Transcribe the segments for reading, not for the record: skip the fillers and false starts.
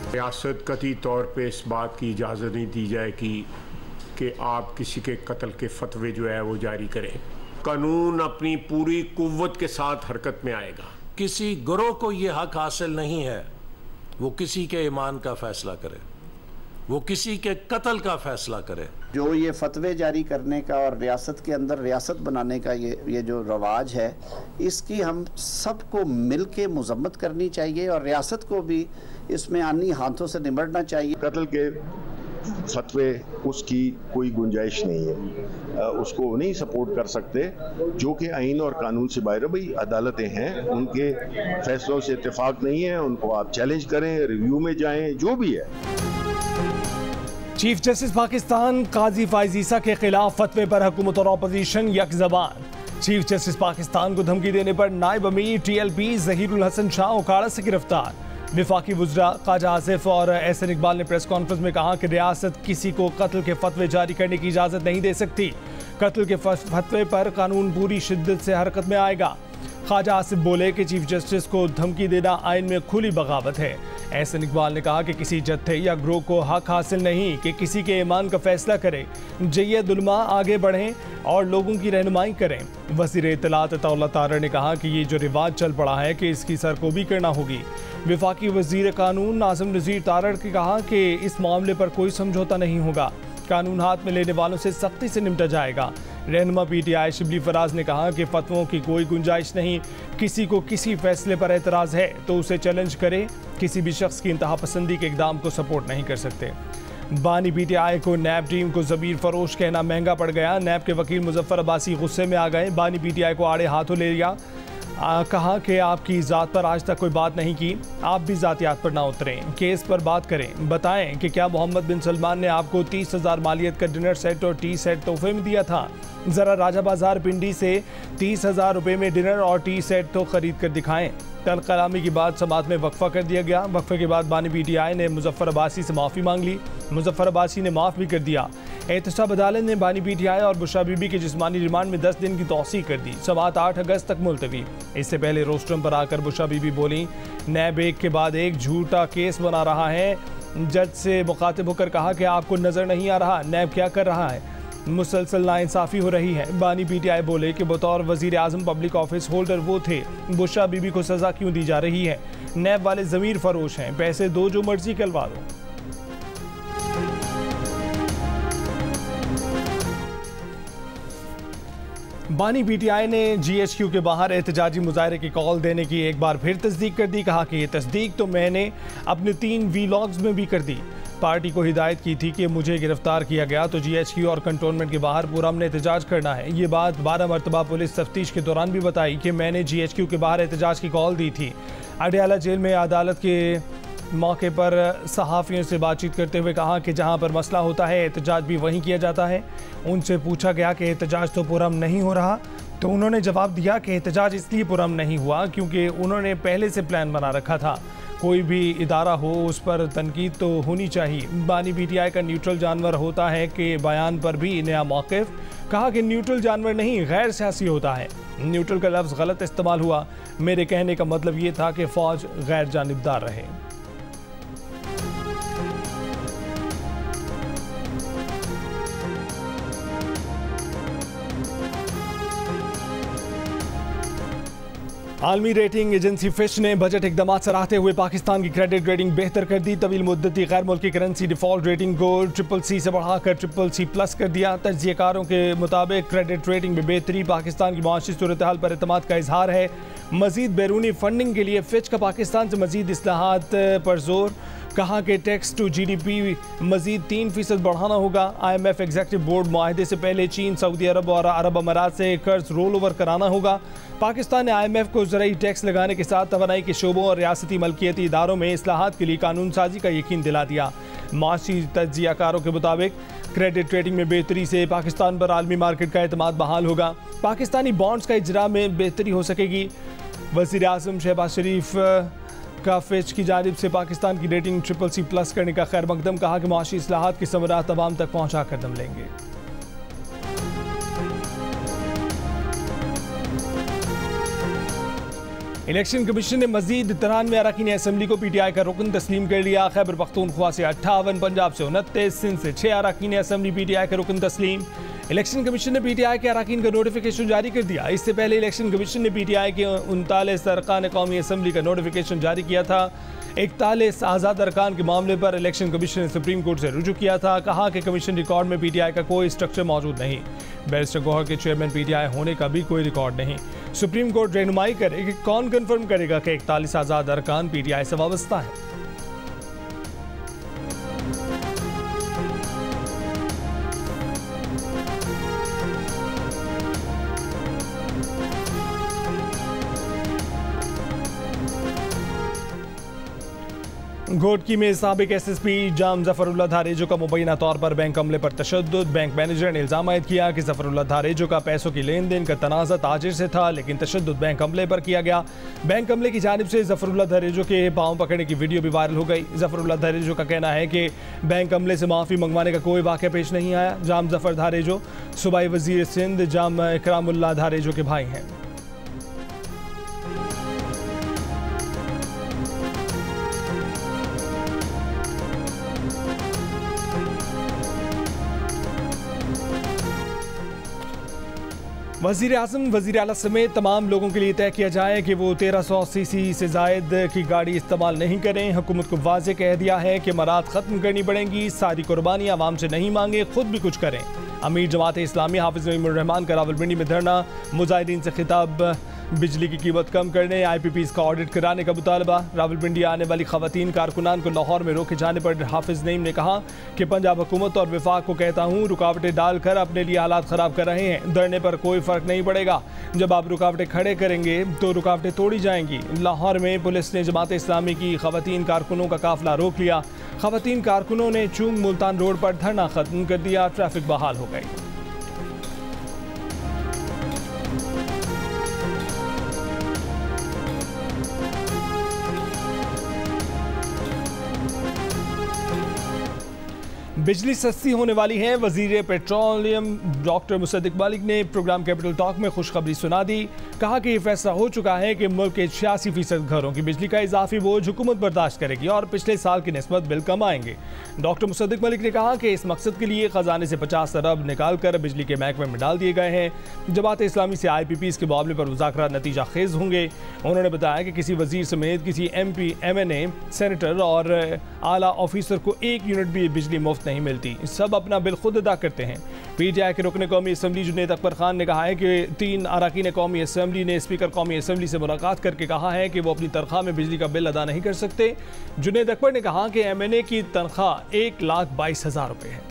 रियासत कतई तौर पे इस बात की इजाज़त नहीं दी जाएगी कि आप किसी के कत्ल के फतवे जो है वो जारी करें। कानून अपनी पूरी कुव्वत के साथ हरकत में आएगा। किसी गुरोह को ये हक हासिल नहीं है वो किसी के ईमान का फैसला करे, वो किसी के कत्ल का फैसला करे। जो ये फतवे जारी करने का और रियासत के अंदर रियासत बनाने का ये जो रवाज है, इसकी हम सबको मिल के मजम्मत करनी चाहिए और रियासत को भी इसमें आनी हाथों से निमटना चाहिए। कत्ल के फतवे उसकी कोई गुंजाइश नहीं है, उसको नहीं सपोर्ट कर सकते, जो कि आइन और कानून से बाहर। भाई अदालतें हैं, उनके फैसलों से इत्तेफाक नहीं है, उनको आप चैलेंज करें, रिव्यू में जाएं, जो भी है। चीफ जस्टिस पाकिस्तान काजी फाइज ईसा के खिलाफ फतवे पर हुकूमत और अपोजिशन यक ज़बान। चीफ जस्टिस पाकिस्तान को धमकी देने पर नायब अमीर TLP ज़हीरुल हसन शाह उकाड़ा से गिरफ्तार। विफाकी वज़रा ख्वाजा आसिफ और एहसन इकबाल ने प्रेस कॉन्फ्रेंस में कहा कि रियासत किसी को कत्ल के फतवे जारी करने की इजाज़त नहीं दे सकती। कत्ल के फतवे पर कानून पूरी शिद्दत से हरकत में आएगा। ख्वाजा आसिफ बोले कि चीफ जस्टिस को धमकी देना आइन में खुली बगावत है। एहसन इकबाल ने कहा कि किसी जत्थे या ग्रोह को हक हासिल नहीं कि किसी के ईमान का फैसला करे। जय्यद उलमा आगे बढ़ें और लोगों की रहनुमाई करें। वज़ीर इत्तलात अताउल्लाह तारड़ ने कहा कि ये जो रिवाज चल पड़ा है कि इसकी सरकोबी करना होगी। विफाकी वज़ीर कानून नाज़िम नज़ीर तारड़ ने कहा कि इस मामले पर कोई समझौता नहीं होगा, कानून हाथ में लेने वालों से सख्ती से निपटा जाएगा। रहनुमा PTI शिबली फराज ने कहा कि फतवों की कोई गुंजाइश नहीं, किसी को किसी फैसले पर एतराज़ है तो उसे चैलेंज करे, किसी भी शख्स की इंतहा पसंदी के इक़दाम को सपोर्ट नहीं कर सकते। बानी PTI को नैब टीम को ज़मीर फरोश कहना महंगा पड़ गया। नैब के वकील मुजफ्फर अब्बासी गुस्से में आ गए, बानी PTI को आड़े हाथों ले लिया। कहा कि आपकी ज़ात पर आज तक कोई बात नहीं की, आप भी ज़ातियात पर ना उतरें, केस पर बात करें। बताएं कि क्या मोहम्मद बिन सलमान ने आपको 30,000 मालियत का डिनर सेट और टी सेट तोहफे में दिया था? ज़रा राजा बाजार पिंडी से 30,000 रुपये में डिनर और टी सेट तो ख़रीद कर दिखाएं। तल कलामी की बाद समात में वक्फा कर दिया गया। वक्फे के बाद बानी PTI ने मुजफ्फर अब्बासी से माफ़ी मांग ली। मुजफ्फर अब्बासी ने माफ़ भी कर दिया। एहतसाब अदालत ने बानी PTI और बुशरा बीबी की जिस्मानी रिमांड में 10 दिन की तौसीक कर दी। समात 8 अगस्त तक मुलतवी। इससे पहले रोस्ट्रम पर आकर बुशरा बीबी बोली, नैब एक के बाद एक झूठा केस बना रहा है। जज से मुखातिब होकर कहा कि आपको नज़र नहीं आ रहा नैब क्या कर रहा है, मुसलसल नाइंसाफ़ी हो रही है। बानी PTI बोले कि बतौर वज़ीर आज़म पब्लिक ऑफिस होल्डर वो थे, बुशरा बीबी को सज़ा क्यों दी जा रही है? नैब वाले ज़मीर फरोश हैं, पैसे दो जो मर्जी करवा दो। बानी PTI ने GHQ के बाहर एहतजाजी मुजाहरे की कॉल देने की एक बार फिर तस्दीक कर दी। कहा कि ये तस्दीक तो मैंने अपने 3 वीलॉग्स में भी कर दी। पार्टी को हिदायत की थी कि मुझे गिरफ्तार किया गया तो GHQ और कंटोनमेंट के बाहर पूरा हमने एहतजाज करना है। ये बात 12 मरतबा पुलिस तफ्तीश के दौरान भी बताई कि मैंने GHQ के बाहर एहतजाज की कॉल दी थी। अडयाला जेल में अदालत के मौके पर सहाफ़ियों से बातचीत करते हुए कहा कि जहां पर मसला होता है एहतजाज भी वहीं किया जाता है। उनसे पूछा गया कि एहतजाज तो पुरअमन नहीं हो रहा, तो उन्होंने जवाब दिया कि एहतजाज इसलिए पुरअमन नहीं हुआ क्योंकि उन्होंने पहले से प्लान बना रखा था। कोई भी इदारा हो उस पर तनकीद तो होनी चाहिए। बानी PTI का न्यूट्रल जानवर होता है कि बयान पर भी नया मौक़िफ़। कहा कि न्यूट्रल जानवर नहीं गैर सियासी होता है। न्यूट्रल का लफ्ज़ गलत इस्तेमाल हुआ, मेरे कहने का मतलब ये था कि फ़ौज गैर जानिबदार रहे। आलमी रेटिंग एजेंसी फिश ने बजट इकदाम सराहते हुए पाकिस्तान की क्रेडिट रेटिंग बेहतर कर दी। तवील मुद्दती गैर मुल्की करेंसी डिफ़ॉल्ट रेटिंग को CCC से बढ़ाकर CCC+ कर दिया। तज्ज़ियाकारों के मुताबिक क्रेडिट रेटिंग में बेहतरी पाकिस्तान की माशी सूरत हाल पर एतमाद का इजहार है। मज़ीद बैरूनी फंडिंग के लिए फिच का पाकिस्तान से मज़ीद इस्लाहात पर जोर। कहा कि टैक्स टू GDP मज़ीद 3% बढ़ाना होगा। IMF एग्जीक्यूटिव बोर्ड मुआहदे से पहले चीन, सऊदी अरब और अरब अमारात से कर्ज रोल ओवर कराना होगा। पाकिस्तान ने IMF को ज़रूरी टैक्स लगाने के साथ तवानाई के शोबों और रियासती मलकियती इदारों में इस्लाहात के लिए कानून साजी का यकीन दिला दिया। माशी तज्ज़ियाकारों के मुताबिक क्रेडिट रेटिंग में बेहतरी से पाकिस्तान पर आलमी मार्केट का एतमाद बहाल होगा। पाकिस्तानी बॉन्ड्स का इजरा में बेहतरी हो सकेगी। वज़ीर आज़म शहबाज शरीफ का फिच की जानिब से पाकिस्तान की रेटिंग CCC+ करने का खैर मकदम। कहा कि माशी इस्लाहात की समरात तमाम तक पहुँचा कर दम लेंगे। इलेक्शन कमीशन ने मजीद 93 अरकान असम्बली को PTI का रुकन तस्लीम कर लिया। खैबर पख्तूनख्वा से 58, पंजाब से 29, सिंध से 6 अरकान असम्बली PTI का रुकन तस्लीम। इलेक्शन कमीशन ने PTI के अरकान का नोटिफिकेशन जारी कर दिया। इससे पहले इलेक्शन कमीशन ने PTI के 39 अरकान कौमी असम्बली का नोटिफिकेशन जारी किया था। 41 आज़ाद अरकान के मामले पर इलेक्शन कमीशन ने सुप्रीम कोर्ट से रुजू किया था। कहा कि कमीशन रिकॉर्ड में PTI का कोई स्ट्रक्चर मौजूद नहीं। बैरिस्टर गौहर के चेयरमैन PTI होने का भी कोई रिकॉर्ड नहीं। सुप्रीम कोर्ट रहनुमाई करे कि कौन कन्फर्म करेगा कि 41 आज़ाद अरकान PTI से वाबस्ता है। घोटकी में साबिक SSP जाम जफरुल्लाह धारेजो का मुबैना तौर पर बैंक अमले पर तशद्दुद। बैंक मैनेजर ने इल्जाम आयद किया कि जफरुल्लाह धारेजो का पैसों की लेन देन का तनाज़ा ताजिर से था, लेकिन तशद्दुद बैंक अमले पर किया गया। बैंक अमले की जानिब से जफरुल्लाह धारेजो के पाँव पकड़ने की वीडियो भी वायरल हो गई। जफरुल्लाह धारेजो का कहना है कि बैंक अमले से माफ़ी मंगवाने का कोई वाक़या पेश नहीं आया। जाम जफर धारेजो सूबाई वज़ीर सिंध जाम इकरामुल्लाह धारेजो के भाई हैं। वज़ीर आज़म वज़ीर आला समेत तमाम लोगों के लिए तय किया जाए कि वो 1300 सीसी से ज़ायद की गाड़ी इस्तेमाल नहीं करें। हुकूमत को वाज़े कह दिया है कि मराद ख़त्म करनी पड़ेंगी। सारी कुर्बानी आवाम से नहीं मांगे, खुद भी कुछ करें। अमीर जमात इस्लामी हाफिज़ नईमुर रहमान का रावलपिंडी में धरना। मुजाहिदीन से खिताब। बिजली की कीमत कम करने, IPPs का ऑडिट कराने का मुतालबा। रावलपिंडी आने वाली ख़वातीन कारकुनान को लाहौर में रोके जाने पर हाफिज़ नईम ने कहा कि पंजाब हुकूमत और विफाक को कहता हूँ, रुकावटें डालकर अपने लिए हालात ख़राब कर रहे हैं। धरने पर कोई फ़र्क नहीं पड़ेगा। जब आप रुकावटें खड़े करेंगे तो रुकावटें तोड़ी जाएंगी। लाहौर में पुलिस ने जमात इस्लामी की ख़वातीन कारकुनों का काफ़िला रोक लिया। ख़वातीन कारकुनों ने चूंग मुल्तान रोड पर धरना ख़त्म कर दिया। ट्रैफिक बहाल हो गई। बिजली सस्ती होने वाली है। वजीर पेट्रोलियम डॉक्टर मुसद्दिक मालिक ने प्रोग्राम कैपिटल टॉक में खुशखबरी सुना दी। कहा कि यह फैसला हो चुका है कि मुल्क के 86% घरों की बिजली का इजाफी बोझ हुकूमत बर्दाश्त करेगी और पिछले साल की निस्बत बिल कम आएंगे। डॉक्टर मुसद्दिक मालिक ने कहा कि इस मकसद के लिए खजाने से 50 अरब निकाल कर बिजली के महकमे में डाल दिए गए हैं। जमात इस्लामी से IPPs के मामले पर मुज़ाकरा नतीजा खेज होंगे। उन्होंने बताया कि किसी वजीर समेत किसी MP, MNA, सेनेटर और आला ऑफिसर को 1 यूनिट भी बिजली मुफ्त नहीं मिलती। सब अपना बिल खुद अदा करते हैं। PTI के रुकने कौमी असम्बली जुनैद अकबर खान ने कहा है कि 3 अरकान कौमी असम्बली ने स्पीकर कौमी असम्बली से मुलाकात करके कहा है कि वो अपनी तनख्वाह में बिजली का बिल अदा नहीं कर सकते। जुनैद अकबर ने कहा कि MNA की तनख्वाह 1,22,000 रुपये है।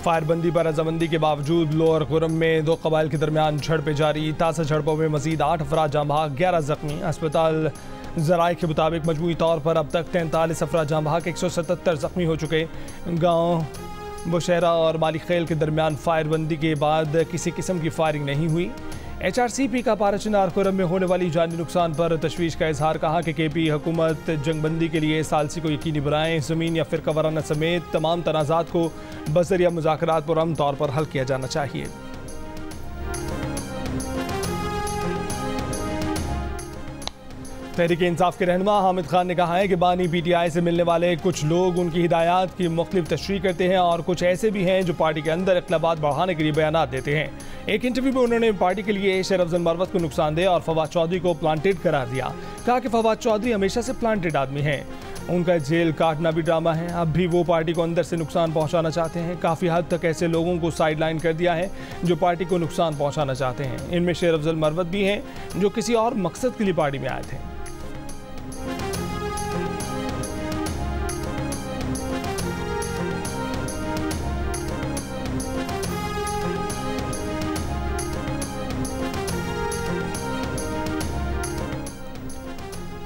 फायरबंदी पर रजामंदी के बावजूद लोअर खुरम में 2 कबाइल के दरमियान झड़पें जारी। ताज़ा झड़पों में मजीद 8 अफराद जाँ बहक, 11 जख्मी। अस्पताल ज़राए के मुताबिक मजमूई तौर पर अब तक 43 अफराद जाँ बहक, 177 जख्मी हो चुके। गाँव बुशहरा और माली खेल के दरमियान फायरबंदी के बाद किसी किस्म की फायरिंग नहीं हुई। HRCP का पाराचनार खुरम में होने वाली जानी नुकसान पर तशवीश का इजहार। कहा कि KP हुकूमत जंगबंदी के लिए सालसी को यकीनी बनाएं। ज़मीन या फ़िरका वाराना समेत तमाम तनाज़ात को बज़रिया मुज़ाकरात पर अमन तौर पर हल किया जाना चाहिए। तहरीक इंसाफ के रहनुमा हामिद खान ने कहा है कि बानी PTI से मिलने वाले कुछ लोग उनकी हिदायत की मुख्तलिफ तशरीह करते हैं और कुछ ऐसे भी हैं जो पार्टी के अंदर इख्तलाफात बढ़ाने के लिए बयानात देते हैं। एक इंटरव्यू में उन्होंने पार्टी के लिए शेर अफजल मरवत को नुकसानदेह और फवाद चौधरी को प्लांटेड करार दिया। कहा कि फवाद चौधरी हमेशा से प्लांटेड आदमी हैं। उनका जेल काटना भी ड्रामा है। अब भी वो पार्टी को अंदर से नुकसान पहुंचाना चाहते हैं। काफ़ी हद तक ऐसे लोगों को साइड लाइन कर दिया है जो पार्टी को नुकसान पहुंचाना चाहते हैं। इनमें शेर अफजल मरवत भी हैं जो किसी और मकसद के लिए पार्टी में आए थे।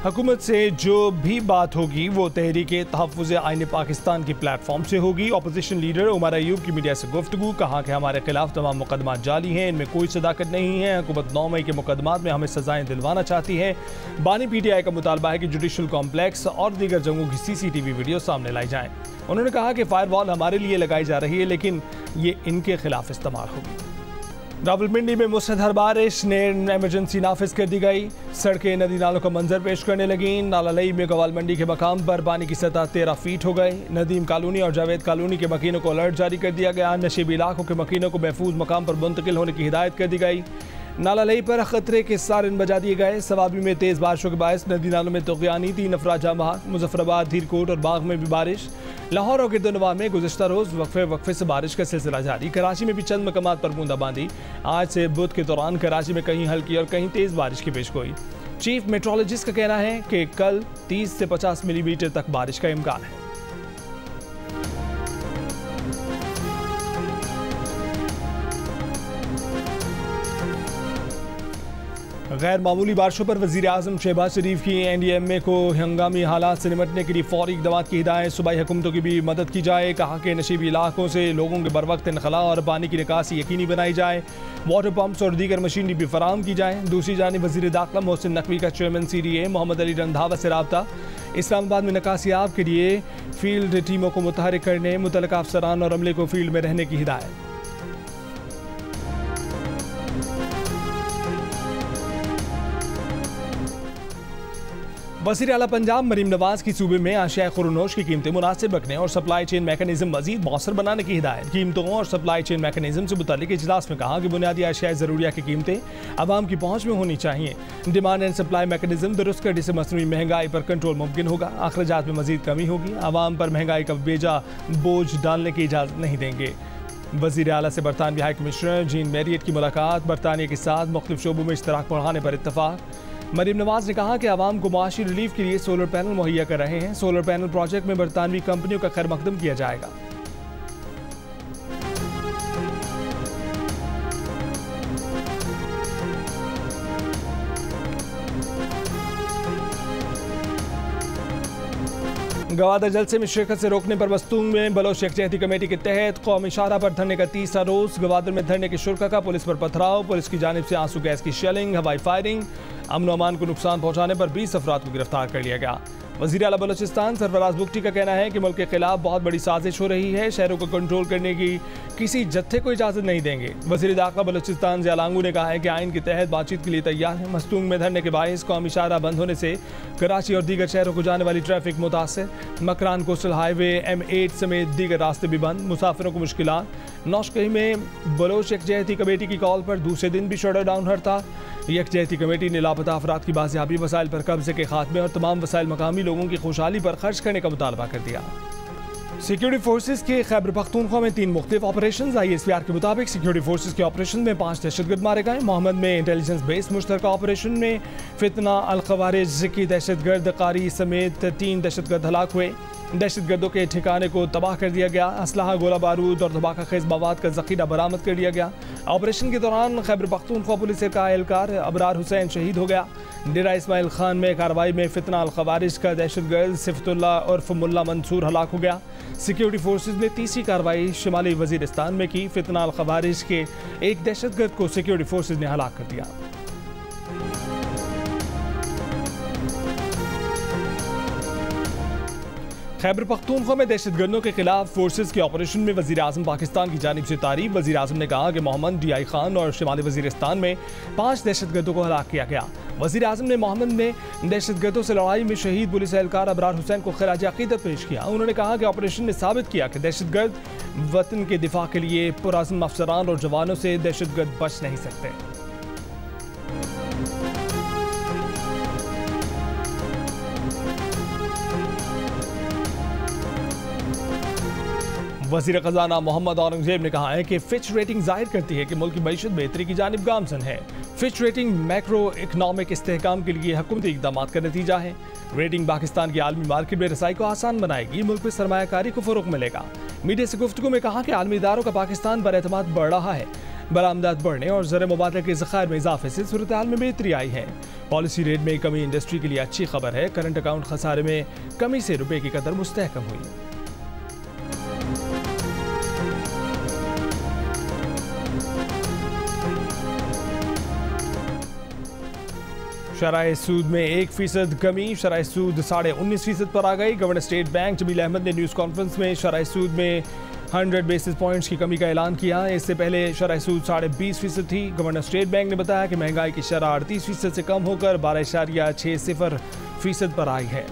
हुकूमत से जो भी बात होगी वो तहरीके तहफ़्फ़ुज़ आइन पाकिस्तान की प्लेटफॉर्म से होगी। अपोजिशन लीडर उमर अयूब की मीडिया से गुफ्तगू, कहा कि हमारे खिलाफ तमाम मुकदमात जाली हैं, इनमें कोई सदाकत नहीं है। हुकूमत 9 मई के मुकदमात में हमें सजाएं दिलवाना चाहती है। बानी PTI का मुतालबा है कि जुडिशल कॉम्प्लेक्स और दीगर जगहों की CCTV वीडियो सामने लाई जाएँ। उन्होंने कहा कि फायरवॉल हमारे लिए लगाई जा रही है, लेकिन ये इनके खिलाफ इस्तेमाल होगी। रावलपिंडी में मुसलधार बारिश ने एमरजेंसी नाफिज कर दी गई। सड़कें नदी नालों का मंजर पेश करने लगी। नाला लई में गवाल मंडी के मकाम पर पानी की सतह 13 फीट हो गई। नदीम कॉलोनी और जावेद कॉलोनी के मकीनों को अलर्ट जारी कर दिया गया। नशीबी इलाकों के मकीनों को महफूज मकाम पर मुंतकिल होने की हिदायत कर दी गई। नाला लई पर खतरे के सारन बजा दिए गए। सवाबी में तेज़ बारिशों के बायस नदी नालों में तुग़यानी, 3 अफराद जाँ बहक। मुजफ्फराबाद, धीरकोट और बाग में भी बारिश। लाहौर और गिरदनवा में गुज़श्ता रोज़ वक्फे से बारिश का सिलसिला जारी। कराची में भी चंद मकामात पर बूंदाबांदी। आज से बुध के दौरान कराची में कहीं हल्की और कहीं तेज़ बारिश की पेशगोई। चीफ मेट्रोलॉजिस्ट का कहना है कि कल 30 से 50 मिलीमीटर तक बारिश का इम्कान है। गैर मामूली बारिशों पर वज़ीर आज़म शहबाज शरीफ की NDMA को हंगामी हालात से निपटने के लिए फौरी इक़दामात की हिदायत। सूबाई हुकूमतों की भी मदद की जाए। कहा कि नशीबी इलाकों से लोगों के बरवक्त इनखला और पानी की निकासी यकीनी बनाई जाए। वाटर पम्प्स और दीगर मशीनरी भी फराहम की जाए। दूसरी जानिब वज़ीर दाखिला मोहसिन नकवी का चेयरमैन CDA मोहम्मद अली रंधावा से रब्ता। इस्लामाबाद में निकासियाब के लिए फील्ड टीमों को मुतहरिक करने, मुतल्लिका अफसरान और अमले को फील्ड में रहने की हिदायत। वज़ीर आला पंजाब मरीम नवाज की सूबे में आशिया खुरनोश की कीमतें मुनासिब रखने और सप्लाई चेन मैकेनिज्म मज़ीद मौसर बनाने की हिदायत। कीमतों और सप्लाई चेन मैकेनिज्म से मुताल्लिक़ इजलास में कहा कि बुनियादी आशिया ज़रूरिया की कीमतें आवाम की पहुँच में होनी चाहिए। डिमांड एंड सप्लाई मैकेनिज्म दुरुस्त करने से मसनूई महंगाई पर कंट्रोल मुमकिन होगा। अखराजात में मज़ीद कमी होगी। आवाम पर महंगाई का बेजा बोझ डालने की इजाज़त नहीं देंगे। वज़ीर आला से बरतानवी हाई कमिश्नर जीन मैरियट की मुलाकात। बरतानिया के साथ मुख्तलिफ शोबों में इश्तराक बढ़ाने पर इत्तफाक। मरीम नवाज ने कहा कि आवाम को मुआशी रिलीफ के लिए सोलर पैनल मुहैया कर रहे हैं। सोलर पैनल प्रोजेक्ट में बरतानवी कंपनियों का खैर मकदम किया जाएगा। गवादर जलसे में शिरकत से रोकने पर मस्तूंग में बलोच यकजहती कमेटी के तहत कौमी शाहरा पर धरने का 3रा रोज। गवादर में धरने के शुरका का पुलिस पर पथराव, पुलिस की जानिब से आंसू गैस की शेलिंग, हवाई फायरिंग। अमन अमान को नुकसान पहुंचाने पर 20 अफराद को गिरफ्तार कर लिया गया। वज़ीर आला बलोचिस्तान सरफराज बुगटी का कहना है कि मुल्क के खिलाफ बहुत बड़ी साजिश हो रही है। शहरों को कंट्रोल करने की किसी जत्थे को इजाज़त नहीं देंगे। वज़ीर दाखिला बलोचिस्तान ज़ियालांगू ने कहा है कि आइन के तहत बातचीत के लिए तैयार है। मस्तूंग में धरने के बायस कौमी शाहरा बंद होने से कराची और दीगर शहरों को जाने वाली ट्रैफिक मुतासर। मकरान कोस्टल हाईवे M8 समेत दीगर रास्ते भी बंद, मुसाफिरों को मुश्किलात। नौशकही में बलोच यकजहती कमेटी की कॉल पर दूसरे दिन भी शटर डाउन हड़ताल। यकजहती कमेटी ने लापता अफराद की बाजियाबी, वसाइल पर कब्जे के खात्मे और तमाम वसाइल मकामी लोगों की खुशहाली पर खर्च करने का मुतालबा कर दिया। सिक्योरिटी फोर्सेस के खैबर पख्तूनख्वा में 3 मुख्तलिफ ऑपरेशन। ISPR के मुताबिक सिक्योरिटी फोर्सेस के ऑपरेशन में 5 दहशतगर्द मारे गए। मोहम्मद में इंटेलिजेंस बेस मुश्तरका ऑपरेशन में फितना अल खवारिज की दहशतगर्द कारी समेत 3 दहशतगर्द हलाक हुए। दहशतगर्दों के ठिकाने को तबाह कर दिया गया। असलहा, गोला बारूद और धमाका खेज मवाद का जखीरा बरामद कर लिया गया। ऑपरेशन के दौरान खैबर पख्तूनख्वा पुलिस का एहलकार अबरार हुसैन शहीद हो गया। डेरा इस्माइल खान में कार्रवाई में फितना अल खवारिज का दहशतगर्द सिफतुल्ला उर्फ मुल्ला मंसूर हलाक हो गया। सिक्योरिटी फोर्सेज ने तीसरी कार्रवाई शिमाली वजीरिस्तान में की। फितना अल खवारिज के एक दहशतगर्द को सिक्योरिटी फोर्सेज ने हलाक कर दिया। खैबर पख्तूनख्वा में दहशतगर्दों के खिलाफ फोर्सेज के ऑपरेशन में वज़ीर आज़म पाकिस्तान की जानिब से तारीफ। वज़ीर आज़म ने कहा कि मोहम्मद, DI खान और शिमाली वजीरिस्तान में 5 दहशतगर्दों को हलाक किया गया। वज़ीर आज़म ने मोहम्मद में दहशतगर्दों से लड़ाई में शहीद पुलिस एहलकार अबरार हुसैन को खिराज अक़ीदत पेश किया। उन्होंने कहा कि ऑपरेशन ने साबित किया कि दहशतगर्द वतन के दिफा के लिए पुरअज़्म अफसरान और जवानों से दहशतगर्द बच नहीं सकते। वज़ीर ख़ज़ाना मोहम्मद औरंगज़ेब ने कहा है कि फिच रेटिंग जाहिर करती है कि मुल्क की मईशत बेहतरी की जानिब गामज़न है। फिच रेटिंग मैक्रो इकनॉमिक इस्तेहकाम के लिए हुकूमती इक़दामात का नतीजा है। रेटिंग पाकिस्तान की आलमी मार्केट में रसाई को आसान बनाएगी, मुल्क में सरमायाकारी को फ़रोग़ मिलेगा। मीडिया से गुफ्तगू में कहा कि आलमी इदारों का पाकिस्तान पर एतमाद बढ़ रहा है। बरामदात बढ़ने और ज़र मुबादला के ज़खायर में इजाफे से सूरत हाल में बेहतरी आई है। पॉलिसी रेट में कमी इंडस्ट्री के लिए अच्छी खबर है। करंट अकाउंट खसारे में कमी से रुपए की कदर मुस्तहकम हुई। शराए सूद में 1% कमी, शराए सूद 19.5% पर आ गई। Governor State Bank Jamil Ahmed ने न्यूज़ कॉन्फ्रेंस में शराए सूद में 100 बेसिस पॉइंट्स की कमी का ऐलान किया। इससे पहले शराए सूद 20.5% थी। गवर्नर स्टेट बैंक ने बताया कि महंगाई की शरह 38% से कम होकर 12.60% पर आई है।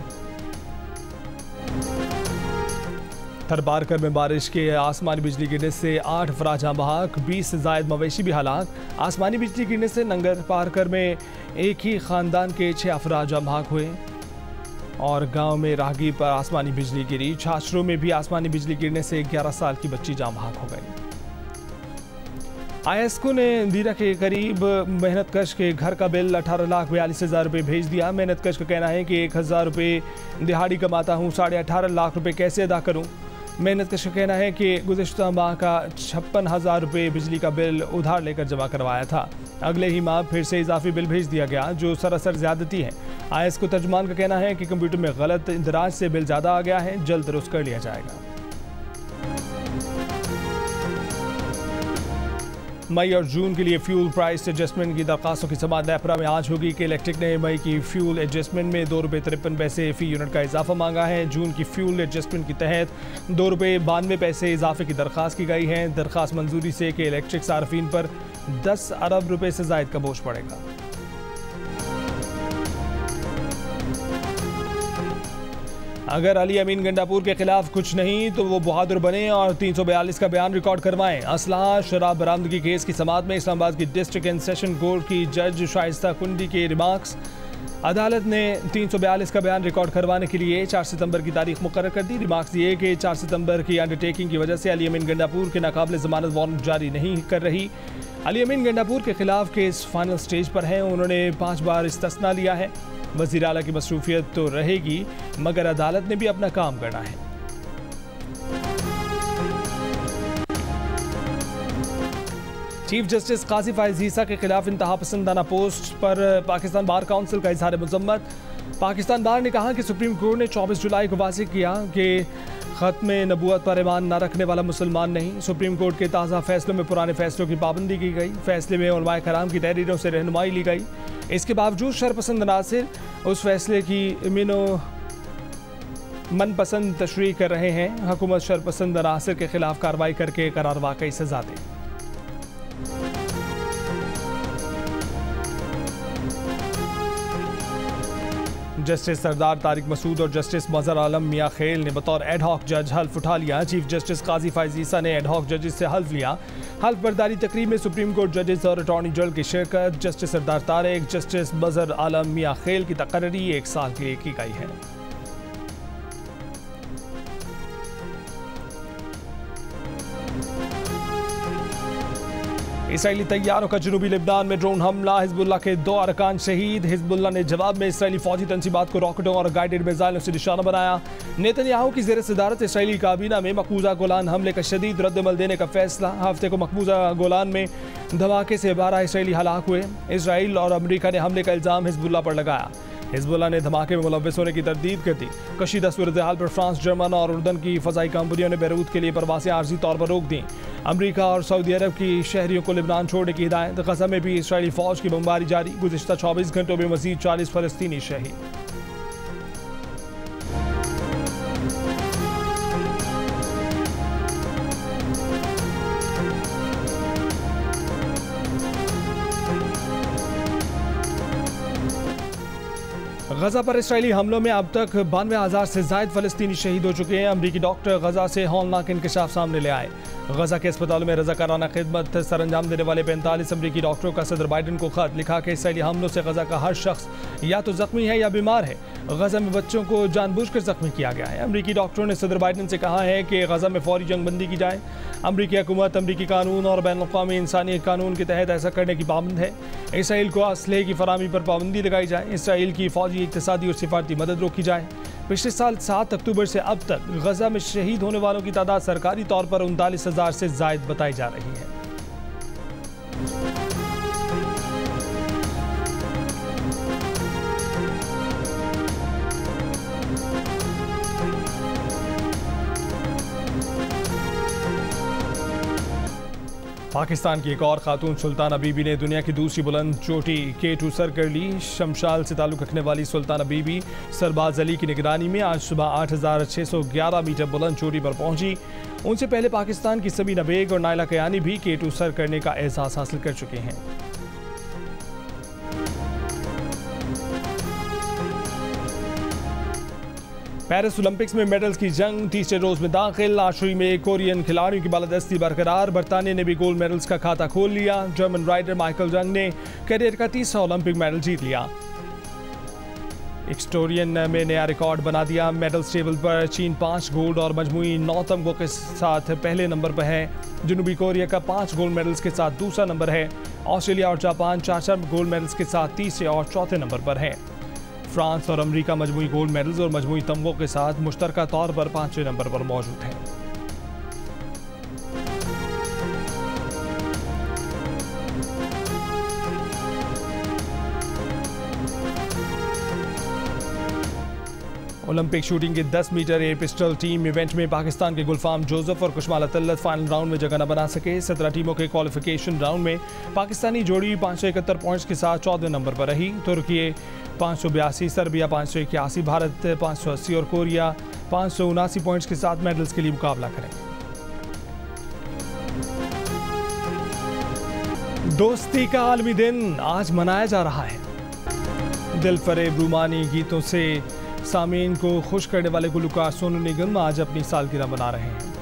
थरपारकर में बारिश के आसमानी बिजली गिरने से 8 अफराद जाँ बहक, 20 से जायद मवेशी भी हलाक। आसमानी बिजली गिरने से नंगर पारकर में एक ही खानदान के 6 अफराद जाँ बहक हुए और गांव में राहगीर पर आसमानी बिजली गिरी। छाछरों में भी आसमानी बिजली गिरने से 11 साल की बच्ची जाँ बहक हो गई। ISCO ने दीरा के करीब मेहनतकश के घर का बिल 18,42,000 रुपये भेज दिया। मेहनतकश का कहना है कि 1,000 रुपये दिहाड़ी कमाता हूँ, 18.5 लाख रुपये कैसे अदा करूँ। मेहनतकश का कहना है कि गुज़िश्ता माह का 56,000 रुपये बिजली का बिल उधार लेकर जमा करवाया था। अगले ही माह फिर से इजाफी बिल भेज दिया गया जो सरासर ज़्यादती है। ISCO तर्जुमान का कहना है कि कंप्यूटर में गलत इंदराज से बिल ज़्यादा आ गया है, जल्द दुरुस्त कर लिया जाएगा। मई और जून के लिए फ्यूल प्राइस एडजस्टमेंट की दरखास्तों की समाअत नेपरा में आज होगी कि इलेक्ट्रिक ने मई की फ्यूल एडजस्टमेंट में 2 रुपये 53 पैसे फ़ी यूनिट का इजाफा मांगा है। जून की फ्यूल एडजस्टमेंट के तहत 2 रुपये 92 पैसे इजाफे की दरख्वास्त की गई है। दरख्वास्त मंजूरी से कि इलेक्ट्रिक सार्फिन पर 10 अरब रुपये से जायद का बोझ पड़ेगा। अगर अली अमीन गंडापुर के खिलाफ कुछ नहीं तो वो बहादुर बने और 342 का बयान रिकॉर्ड करवाएं। असलहा शराब बरामदगी केस की समाअत में इस्लामाबाद की डिस्ट्रिक्ट एंड सेशन कोर्ट की जज शाइस्ता कुंडी के रिमार्क्स। अदालत ने 342 का बयान रिकॉर्ड करवाने के लिए 4 सितंबर की तारीख मुकर्रर कर दी। रिमार्क्स दिए कि 4 सितंबर की अंडरटेकिंग की वजह से अली अमीन गंडापुर के नाकाबिल जमानत वारंट जारी नहीं कर रही। अली अमीन गंडापुर के खिलाफ केस फाइनल स्टेज पर है। उन्होंने 5 बार इस्तिस्ना लिया है। वज़ीर आला की मसरूफियत तो रहेगी मगर अदालत ने भी अपना काम करना है। चीफ जस्टिस काजी फायज़ ईसा के खिलाफ इंतहा पसंदाना पोस्ट पर पाकिस्तान बार काउंसिल का इजहार मज़म्मत। पाकिस्तान बार ने कहा कि सुप्रीम कोर्ट ने 24 जुलाई को वाज़ेह किया कि ख़त्म नबूवत पर ईमान न रखने वाला मुसलमान नहीं। सुप्रीम कोर्ट के ताज़ा फैसलों में पुराने फैसलों की पाबंदी की गई। फैसले में उलमाए कराम की तहरीरों से रहनुमाई ली गई। इसके बावजूद शरपसंद नासिर उस फैसले की मनपसंद तशरीह कर रहे हैं। हुकूमत शरपसंद नासिर के खिलाफ कार्रवाई करके करार वाकई सजा दे। जस्टिस सरदार तारिक मसूद और जस्टिस मजहर आलम मियां खेल ने बतौर एडहॉक जज हल्फ उठा लिया। चीफ जस्टिस काजी फायज़ ईसा ने एडहॉक जजेस से हल्फ लिया। हल्फ बर्दारी तकरीब में सुप्रीम कोर्ट जजेस और अटॉर्नी जनरल की शिरकत। जस्टिस सरदार तारिक, जस्टिस मजहर आलम मियां खेल की तकर्री 1 साल के लिए की गई है। इसराइली तैयारों का जनूबी लेबनान में ड्रोन हमला, हिजबुल्लाह के 2 अरकान शहीद। हिजबुल्लाह ने जवाब में इसराइली फौजी तंसीबात को रॉकेटों और गाइडेड मिसाइलों से निशाना बनाया। नेतन्याहू की ज़ेर सदारत इसराइली काबीना में मकबूजा गोलान हमले का शदीद रद्दमल देने का फैसला। हफ्ते को मकबूजा गोलान में धमाके से 12 इसराइली हलाक हुए। इसराइल और अमरीका ने हमले का इल्ज़ाम हिजबुल्लाह पर लगाया। हिजबुल्लाह ने धमाके में मुलव्वस होने की तरदीद कर दी। कशीदा सूरत हाल पर फ्रांस, जर्मन और उर्दन की फ़ज़ाई कंपनियों ने बैरूत के लिए परवासें आर्जी तौर पर रोक दी। अमरीका और सऊदी अरब की शहरियों को लेबनान छोड़ने की हिदायत। गज़ा में भी इसराइली फ़ौज की बमबारी जारी। गुज़िश्ता 24 घंटों में मज़ीद 40 फ़लस्तीनी शहीद। गजा पर इसराइली हमलों में अब तक 92,000 से ज़ायद फ़लस्तीनी शहीद हो चुके हैं। अमरीकी डॉक्टर गजा से हौलनाक इंकशाफ सामने ले आए। गजा के अस्पतालों में रज़ाकाराना खिदमत सर अंजाम देने वाले 45 अमरीकी डॉक्टरों का सदर बाइडन को खत लिखा कि इसराइली हमलों से गजा का हर शख्स या तो ज़ख्मी है या बीमार है। गजा में बच्चों को जानबूझकर ज़ख्मी किया गया है। अमरीकी डॉक्टरों ने सदर बाइडन से कहा है कि गजा में फौरी जंगबंदी की जाए। अमरीकी हुकूमत अमरीकी कानून और बैनुल-अक़वामी इंसानी कानून के तहत ऐसा करने की पाबंद है। इसराइल को असलहे की फराहमी पर पाबंदी लगाई जाए। इसराइल की फौजी, इक़्तिसादी और सिफारती मदद रोकी जाए। पिछले साल 7 अक्टूबर से अब तक गजा में शहीद होने वालों की तादाद सरकारी तौर पर 39,000 से ज़ायद बताई जा रही है। पाकिस्तान की एक और खातून सुल्ताना बीबी ने दुनिया की दूसरी बुलंद चोटी K2 सर कर ली। शमशाल से ताल्लुक़ रखने वाली सुल्ताना बीबी सरबाज अली की निगरानी में आज सुबह 8,611 मीटर बुलंद चोटी पर पहुंची। उनसे पहले पाकिस्तान की सबीना बेग और नाइला कयानी भी K2 सर करने का एहसास हासिल कर चुके हैं। पेरिस ओलंपिक्स में मेडल्स की जंग तीसरे रोज में दाखिल। आर्चरी में कोरियन खिलाड़ियों की बालादस्ती बरकरार। बरतानिया ने भी गोल्ड मेडल्स का खाता खोल लिया। जर्मन राइडर माइकल जंग ने करियर का तीसरा ओलंपिक मेडल जीत लिया। एक्सटोरियन में नया रिकॉर्ड बना दिया। मेडल्स टेबल पर चीन 5 गोल्ड और मजमूई 9 तमगों के साथ पहले नंबर पर है। जनूबी कोरिया का 5 गोल्ड मेडल्स के साथ दूसरा नंबर है। ऑस्ट्रेलिया और जापान 4 गोल्ड मेडल्स के साथ तीसरे और चौथे नंबर पर है। फ्रांस और अमेरिका मजमूई गोल्ड मेडल्स और मजमूई तमगों के साथ मुश्तरका तौर पर 5वें नंबर पर मौजूद हैं। ओलंपिक शूटिंग के 10 metre air pistol team event में पाकिस्तान के गुलफाम जोसेफ और कुशमाल अतल्लत फाइनल राउंड में जगह न बना सके। 17 टीमों के क्वालिफिकेशन राउंड में पाकिस्तानी जोड़ी 571 पॉइंट्स के साथ 14वें नंबर पर रही। तुर्की 582, सर्बिया 581, भारत 580 और कोरिया 579 पॉइंट्स के साथ मेडल्स के लिए मुकाबला करेंगे। दोस्ती का आलमी दिन आज मनाया जा रहा है। दिलफरेब रूमानी गीतों से सामीन को खुश करने वाले गुलकार सोनू निगम आज अपनी सालगिरह मना रहे हैं।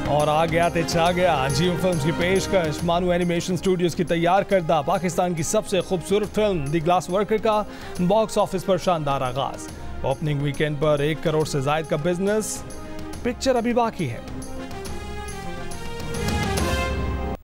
और आ गया ते छा गया जियो फिल्म्स की पेशकश। मानू एनिमेशन स्टूडियोज की तैयार करदा पाकिस्तान की सबसे खूबसूरत फिल्म द ग्लास वर्कर का बॉक्स ऑफिस पर शानदार आगाज। ओपनिंग वीकेंड पर 1 करोड़ से ज्यादा का बिजनेस। पिक्चर अभी बाकी है।